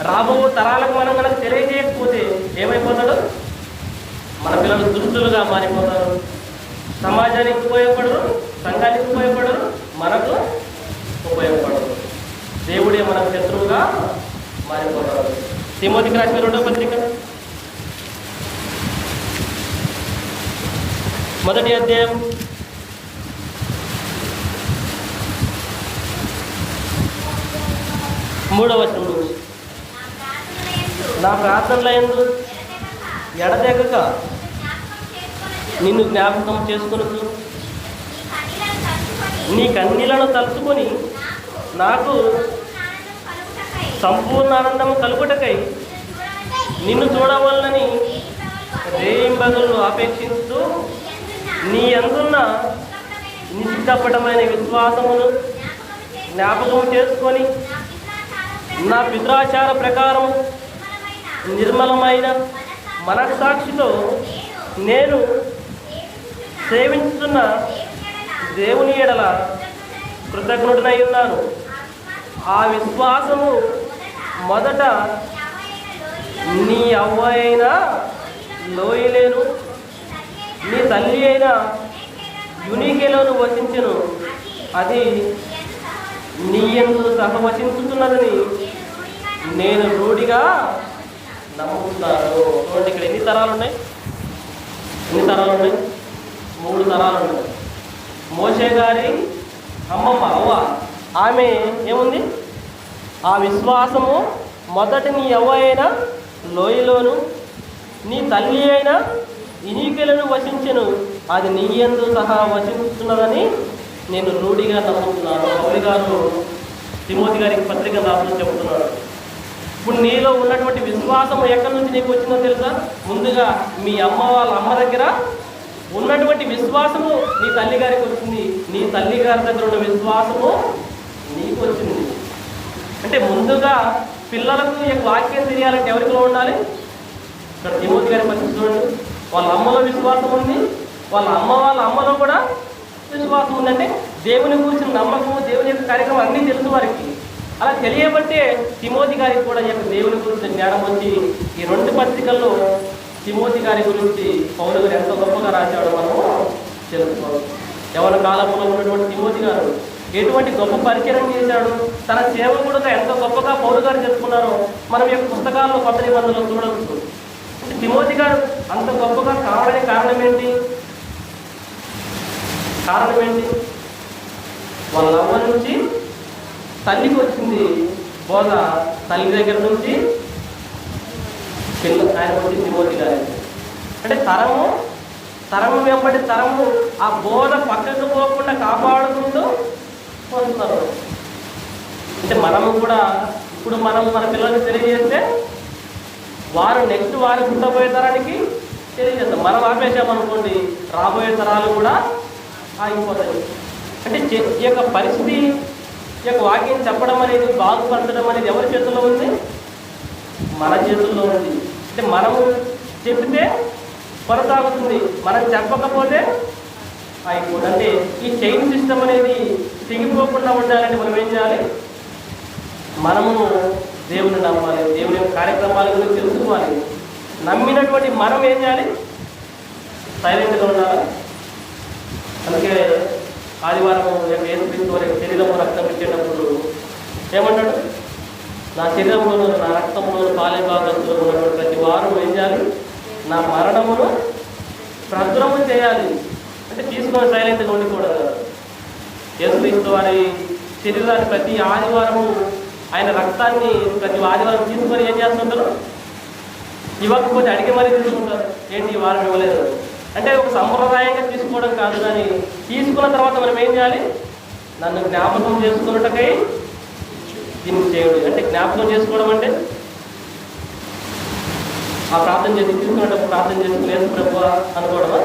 రాబో తరాలకు మనం కనుక తెలియజేయకపోతే ఏమైపోతాడు? మన పిల్లలు దుష్టులుగా మారిపోతారు. సమాజానికి ఉపయోగపడరు, సంఘానికి ఉపయోగపడరు, మనకు ఉపయోగపడరు. దేవుడే మనకు శత్రువుగా మారిపోతాడు. తిమోతికి రాసిన 2వ పత్రిక 1వ అధ్యాయం 3వ వచనం, నా ప్రార్థనలందు ఎడతెగక నిన్ను జ్ఞాపకం చేసుకొనుచు నీ కన్నీళ్లను తలుచుకొని నాకు సంపూర్ణ ఆనందము కలుగుటకై నిన్ను చూడవలనని రేయింబగలు ఆపేక్షిస్తూ నీ అందున్న నిశ్చితపటమైన విశ్వాసమును జ్ఞాపకం చేసుకొని నా పిత్రాచార ప్రకారం నిర్మలమైన మనస్సాక్షితో నేను సేవించుతున్న దేవుని ఎడల కృతజ్ఞుడనై ఉన్నాను. ఆ విశ్వాసము మొదట నీ అవ్వ అయిన లోయలేను, నీ తల్లి అయిన యునికేలోను వసించెను. అది నీ యందు సహవసించుతున్నదని నేను రూఢిగా నమ్ముతున్నాను. చూడండి, ఇక్కడ ఎన్ని తరాలు ఉన్నాయి? 3 తరాలు ఉన్నాయి. మోషే గారి అమ్మమ్మ అవ్వ, ఆమె ఏముంది? ఆ విశ్వాసము మొదట నీ అవ్వ అయిన లోయలోను, నీ తల్లి అయిన ఇనీకెలను వసించెను. అది నీ యందు సహా వసించుతున్నదని నేను రూఢిగా నమ్ముతున్నాను. పౌలు గారు తిమోతి గారికి పత్రిక రాస్తూ చెబుతున్నాడు. ఇప్పుడు నీలో ఉన్నటువంటి విశ్వాసం ఎక్కడి నుంచి నీకు వచ్చిందో తెలుసా? ముందుగా మీ వాళ్ళ అమ్మ దగ్గర ఉన్నటువంటి విశ్వాసము నీ తల్లి గారికి వచ్చింది. నీ తల్లి గారి దగ్గర ఉన్న విశ్వాసము నీకు వచ్చింది. అంటే ముందుగా పిల్లలకు ఈ వాక్యం తెలియాలంటే ఎవరిలో ఉండాలి? ఇక్కడ తిమోతి గారి పరిస్థితి చూడండి. వాళ్ళ అమ్మలో విశ్వాసం ఉంది, వాళ్ళ అమ్మలో కూడా విశ్వాసం ఉందంటే దేవుని గురించి నమ్మకము, దేవుని యొక్క కార్యక్రమం అన్నీ తెలుసు వారికి. అలా తెలియబట్టే తిమోతి గారికి కూడా దేవుని గురించి జ్ఞానం వచ్చి ఈ 2 పత్రికల్లో తిమోతి గారి గురించి పౌలు గారు ఎంత గొప్పగా రాశాడో మనము తెలుసుకోవాలి. యవ్వన కాలంలో ఉన్నటువంటి తిమోతి గారు ఎటువంటి గొప్ప పరిచయం చేశాడు, తన సేవకుడుగా ఎంత గొప్పగా పౌలు గారు చెప్పుకున్నారో మనం యొక్క పుస్తకాల్లో కొత్త నిబంధనలు చూడవచ్చు. అంటే తిమోతి గారు అంత గొప్పగా కావడానికి కారణం ఏంటి? వాళ్ళ అమ్మ నుంచి తల్లికి వచ్చింది బోధ, తల్లి దగ్గర నుంచి ఆయన వచ్చి తిమోతి గారు. అంటే తరము వెంబడి తరము ఆ బోధ పక్కకు పోకుండా కాపాడుకుంటూ వస్తున్నారు. అంటే మనము కూడా ఇప్పుడు మనం మన పిల్లలకు తెలియజేస్తే వారు గుండబోయే తరానికి తెలియజేస్తాం. మనం ఆపేసామనుకోండి, రాబోయే తరాలు కూడా ఆగిపోతాయి. అంటే ఈ యొక్క పరిస్థితి, ఈ యొక్క వాక్యం చెప్పడం అనేది, బాగుపరచడం అనేది ఎవరి చేతుల్లో ఉంది? మన చేతుల్లో ఉంది. అంటే మనము చెప్తే కొనసాగుతుంది, మనం చెప్పకపోతే అయిపోతుంది. అంటే ఈ చైన్ సిస్టమ్ అనేది తెగిపోకుండా ఉండాలంటే మనం ఏం చేయాలి? మనము దేవుని నమ్మాలి, దేవుని కార్యక్రమాల గురించి తెలుసుకోవాలి. నమ్మినటువంటి మనం ఏం చేయాలి? సైలెంట్గా ఉండాలి. అందుకే ఆదివారం యేసుక్రీస్తు వారి శరీరము రక్తం ఇచ్చేటప్పుడు ఏమంటాడు? నా శరీరంలో నా రక్తంలో పాలే భాగంలో ఉన్నటువంటి ప్రతి వారు ఏం చేయాలి? నా మరణమును ప్రచురము చేయాలి. అంటే తీసుకొని సైలెంట్గా ఉండిపోవడం. యేసుక్రీస్తు వారి శరీరాన్ని ప్రతి ఆదివారము ఆయన రక్తాన్ని ప్రతి ఆదివారం తీసుకొని ఏం చేస్తుంటారు? ఇవ్వకపోతే అడిగి మరీ తీసుకుంటారు. ఏంటి ఈ వారం ఇవ్వలేదు అంటే ఒక సంప్రదాయంగా తీసుకోవడం కాదు, కానీ తీసుకున్న తర్వాత మనం ఏం చేయాలి? నన్ను జ్ఞాపకం చేసుకున్నట్టుకై దీన్ని చేయడు. అంటే జ్ఞాపకం చేసుకోవడం అంటే ఆ ప్రార్థన చేసి తీసుకున్నప్పుడు ప్రార్థన చేసుకుని యేసు ప్రభువా అనుకోవడమా?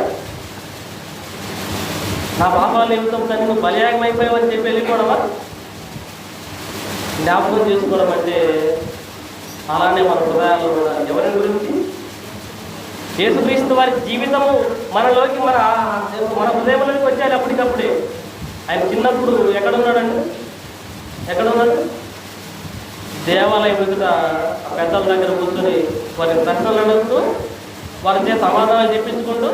నా పాపాల నిమిత్తం తను నువ్వు బలియాగం అయిపోయావని చెప్పి వెళ్ళిపోవడమా? జ్ఞాపకం చేసుకోవడం అంటే అలానే మన హృదయాల్లో కూడా ఎవరి గురించి? యేసుక్రీస్తు వారి జీవితము మనలోకి మన హృదయంలోకి వచ్చాలి అప్పటికప్పుడే. ఆయన చిన్నప్పుడు ఎక్కడున్నాడండి? ఎక్కడున్నాడు? దేవాలయం ఎదుట పెద్దల దగ్గర కూర్చొని వారిని ప్రశ్నలు అడుగుతూ వారి సమాధానాలు చెప్పించుకుంటూ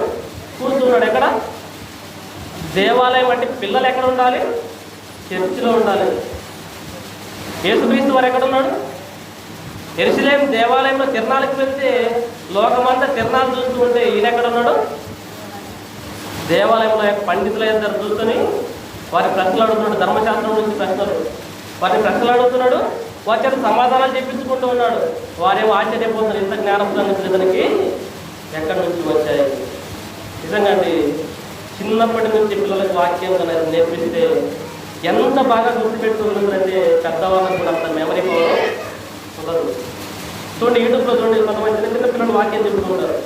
కూర్చున్నాడు. ఎక్కడ? దేవాలయం అంటే పిల్లలు ఎక్కడ ఉండాలి? చర్చిలో ఉండాలి. యేసుక్రీస్తు వారు ఎక్కడున్నాడు? యెరూషలేము దేవాలయంలో తిరణాలకు వెళ్తే లోకమంతా తిరణాలు చూస్తూ ఉంటే ఈయన ఎక్కడ ఉన్నాడు? దేవాలయంలో పండితుల ఇద్దరు చూసుకొని వారి ప్రశ్నలు అడుగుతున్నాడు. ధర్మశాస్త్రం నుంచి ప్రశ్నలు వారిని ప్రశ్నలు అడుగుతున్నాడు. వారి చేత సమాధానాలు చెప్పించుకుంటూ ఉన్నాడు. వారేమో ఆశ్చర్యపోతున్నారు, ఇంత జ్ఞానం ఇతనికి ఎక్కడి నుంచి వచ్చాయి. నిజంగా అండి, చిన్నప్పటి నుంచి పిల్లలకు వాక్యం అనేది నేర్పిస్తే ఎంత బాగా గుర్తుపెట్టుకుంటుందంటే పెద్దవాళ్ళకు కూడా అంత మెమరీ పవర్ ఉండదు. చూడండి, యూట్యూబ్లో చూడండి, కొంతమంది చిన్న చిన్న పిల్లలు వాక్యం చెప్పుకుంటారు.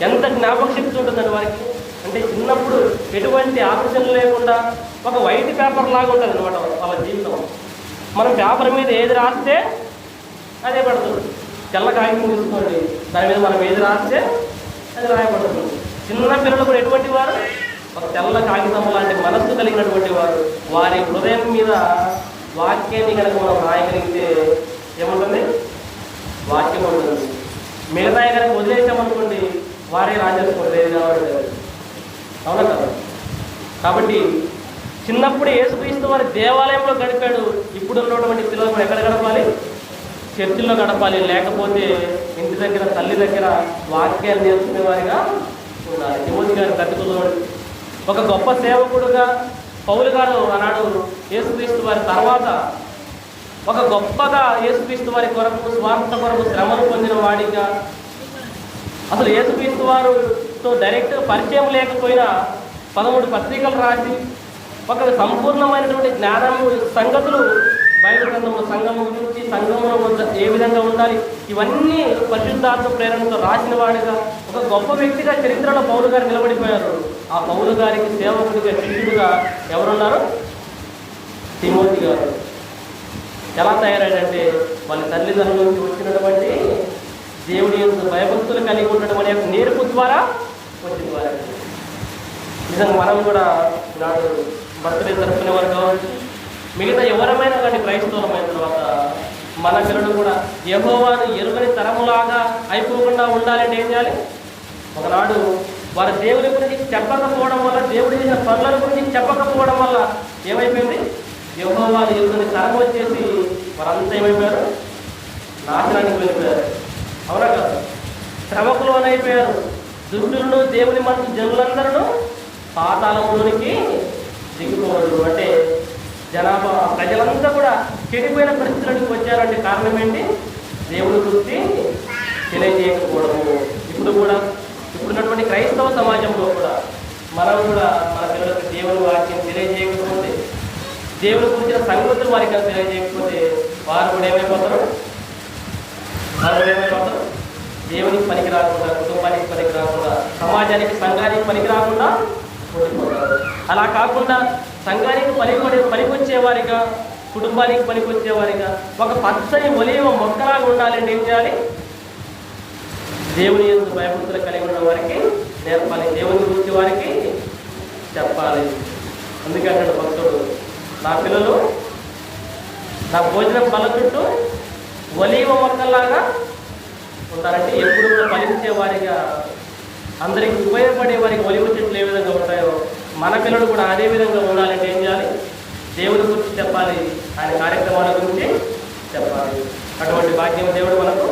ఎంత జ్ఞాపక శక్తి ఉంటుందండి వారికి. అంటే చిన్నప్పుడు ఎటువంటి ఆలోచనలు లేకుండా ఒక వైట్ పేపర్ లాగా ఉంటుంది అనమాట వాళ్ళ జీవితం. మనం పేపర్ మీద ఏది రాస్తే అదే పడుతుంది. తెల్ల కాగితం తీసుకోండి, దాని మీద మనం ఏది రాస్తే అది రాయబడుతుంది. చిన్న పిల్లలు కూడా ఎటువంటి వారు? ఒక తెల్ల కాగితం లాంటి మనస్సు కలిగినటువంటి వారు. వారి హృదయం మీద వాక్యాన్ని కనుక మనం రాయగలిగితే ఏముంటుంది? వాక్యం ఉంటుంది. మిగతా కనుక వదిలేసామనుకోండి, వారే రాజేసుకోండి, ఏది కావాలి. అవునా కదా? కాబట్టి చిన్నప్పుడు యేసుక్రీస్తు వారి దేవాలయంలో గడిపాడు. ఇప్పుడు ఉన్నటువంటి పిల్లలు కూడా ఎక్కడ గడపాలి? చర్చిల్లో గడపాలి. లేకపోతే ఇంటి దగ్గర తల్లి దగ్గర వాక్యాలు నేర్చుకునే వారిగా ఉండాలి. తిమోతి గారి బ్రతుకులో ఒక గొప్ప సేవకుడుగా పౌలు గారు ఆనాడు యేసుక్రీస్తు వారి తర్వాత ఒక గొప్పగా యేసుక్రీస్తు వారి కొరకు స్వార్థ కొరకు శ్రమలు పొందిన వాడిగా, అసలు యేసుక్రీస్తు వారితో డైరెక్ట్ పరిచయం లేకపోయినా 13 పత్రికలు రాసి ఒక సంపూర్ణమైనటువంటి జ్ఞానము సంగతులు బైబిల్ గ్రంథంలో సంఘము గురించి, సంఘంలో ఏ విధంగా ఉండాలి, ఇవన్నీ పరిశుద్ధాత్మ ప్రేరణతో రాసిన వాడిగా ఒక గొప్ప వ్యక్తిగా చరిత్రలో పౌలు గారు నిలబడిపోయారు. ఆ పౌలు గారికి సేవకుడిగా శిష్యుడిగా ఎవరున్నారు? తిమోతి గారు. ఎలా తయారైందంటే వాళ్ళ తల్లిదండ్రుల నుంచి వచ్చినటువంటి దేవుడి యొక్క భయభక్తులు కలిగి ఉండడం అనే నేర్పు ద్వారా వచ్చిన వారు. నిజంగా మనం కూడా నాడు బర్త్డే జరుపుకునే వారు కావచ్చు, మిగతా ఎవరమైనా కానీ క్రైస్తవులమైన తర్వాత మన పిల్లలు కూడా యెహోవాను ఎరుగని తరములాగా అయిపోకుండా ఉండాలంటే ఏం చేయాలి? ఒకనాడు వారి దేవుడి గురించి చెప్పకపోవడం వల్ల, దేవుడి చేసిన పనుల గురించి చెప్పకపోవడం వల్ల ఏమైపోయింది? యెహోవాను ఎరుగని తరం వచ్చేసి వారంతా ఏమైపోయారు? నాశనానికి వెళ్ళిపోయారు. అవునా కదా? శ్రమకులు అని అయిపోయారు. దుష్టులను దేవుని మనసు జనులందరూ పాతాళంలోనికి దిగిపోవడం. అంటే జనాభా ప్రజలంతా కూడా చెడిపోయిన పరిస్థితులకు వచ్చారంటే కారణం ఏంటి? దేవుని గురించి తెలియజేయకపోవడము. ఇప్పుడున్నటువంటి క్రైస్తవ సమాజంలో కూడా మనం కూడా మన పిల్లలకు దేవుని వాక్యం తెలియజేయకపోతే, దేవుని గురించిన సంగతులు వారికి తెలియజేయకపోతే వారు కూడా ఏమైపోతారు? దేవునికి పనికి రాకుండా, కుటుంబానికి పనికి రాకుండా, సమాజానికి సంఘానికి పనికి రాకుండా ఓడిపోతారు. అలా కాకుండా సంఘానికి పనికొచ్చేవారిగా, కుటుంబానికి పనికొచ్చేవారిగా ఒక పచ్చని ఒలీవ మొక్కలాగా ఉండాలంటే ఏం చేయాలి? దేవుని యందు భయభక్తులు కలిగి ఉన్న వారికి నేర్పాలి, దేవుని గురించి వారికి చెప్పాలి. అందుకే అన్నాడు భక్తుడు, నా పిల్లలు నా భోజనం బల్ల చుట్టూ ఒలీవ మొక్కల్లాగా ఉంటారంటే ఎప్పుడు కూడా ఫలించే వారిగా, అందరికి ఉపయోగపడే వారికి ఒలివ చెట్లు ఏ విధంగా ఉంటాయో మన పిల్లలు కూడా అదే విధంగా ఉండాలంటే ఏం చేయాలి? దేవుని గురించి చెప్పాలి, ఆయన కార్యక్రమాల గురించి చెప్పాలి. అటువంటి భాగ్యం దేవుడు మనకు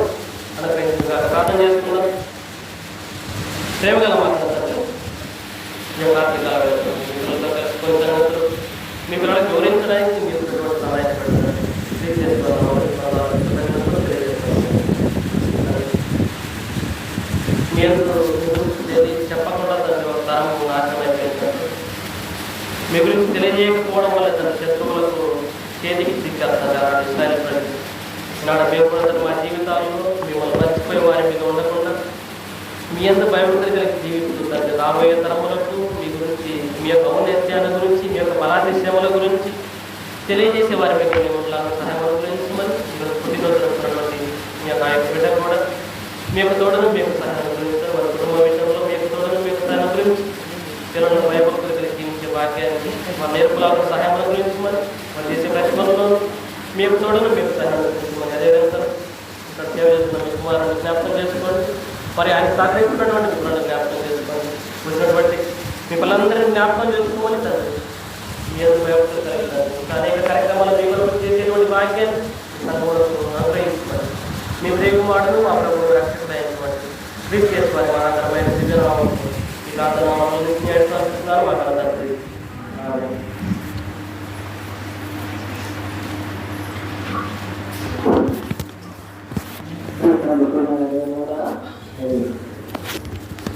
అనుగ్రహించుగా ప్రార్థన చేసుకున్నాం. ప్రేమగల మాట్లాడతారు మీ కార్తీక మిత్రులతో కలుసుకొని తరగతులు మీ పిల్లలకు వివరించడానికి మీరు సహాయపడతారు. మీ అందరూ చెప్పకుండా తన ఒక తరం నాశనం అయిపోయిందంటే మీ గురించి తెలియజేయకపోవడం వల్ల తన శత్రువులకు చేతికి చిక్కేస్తారు. ఇస్రాయేల్ ప్రజలు ఈనాడు మేము కూడా మా జీవితాల్లో మిమ్మల్ని మర్చిపోయే వారి మీద ఉండకుండా మీ అంత భయభక్తులు కలిగి జీవిస్తుందండి. రాబోయే తరములకు మీ గురించి, మీ యొక్క ఔన్నత్యాల గురించి, మీ యొక్క బలాతిశ్రమల గురించి తెలియజేసే వారి మీద ఉండాలని సహాయం గురించి మరి ఈరోజు పుట్టినరోజు జరుపుతున్నటువంటి మీ యొక్క బిడ్డ కూడా మీ యొక్క తోడను మీ యొక్క సహాయం గురించి, మన కుటుంబ విషయంలో మీ యొక్క తోడను మీ యొక్క సహాయం గురించి, పిల్లలను భయభక్తులు కలిగి జీవించే భాగ్యానికి మన నేర్పులాల సహాయం గురించి మరి మనం చేసే ప్రతిభలో మీ యొక్క తోడను మీ యొక్క సహాయం గురించి మరి అదేవిధంగా ఇక్కడ సేవ చేస్తున్న మీ కుమారుని జ్ఞాపకం చేసుకోండి. మరి ఆయన సహకరించినటువంటి మిమ్మల్ని జ్ఞాపకం చేసుకోండి. వచ్చినటువంటి మీ పిల్లలందరినీ జ్ఞాపకం చేసుకోమని తండ్రి మీ అందరూ భయభక్తులు కలిగినారు. ఇంకా అనేక కార్యక్రమాలు మీ వరకు చేసేటువంటి భాగ్యాన్ని అనుగ్రహించమని మీ ప్రేమమాటను మా ప్రభువు రక్షకుడైనటువంటి క్రీస్తు యేసు వారి మహాకరమైన దివ్యనామం ఈ ప్రార్థనామం నేర్చుకుంటున్నారు మా తండ్రి.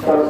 Kalau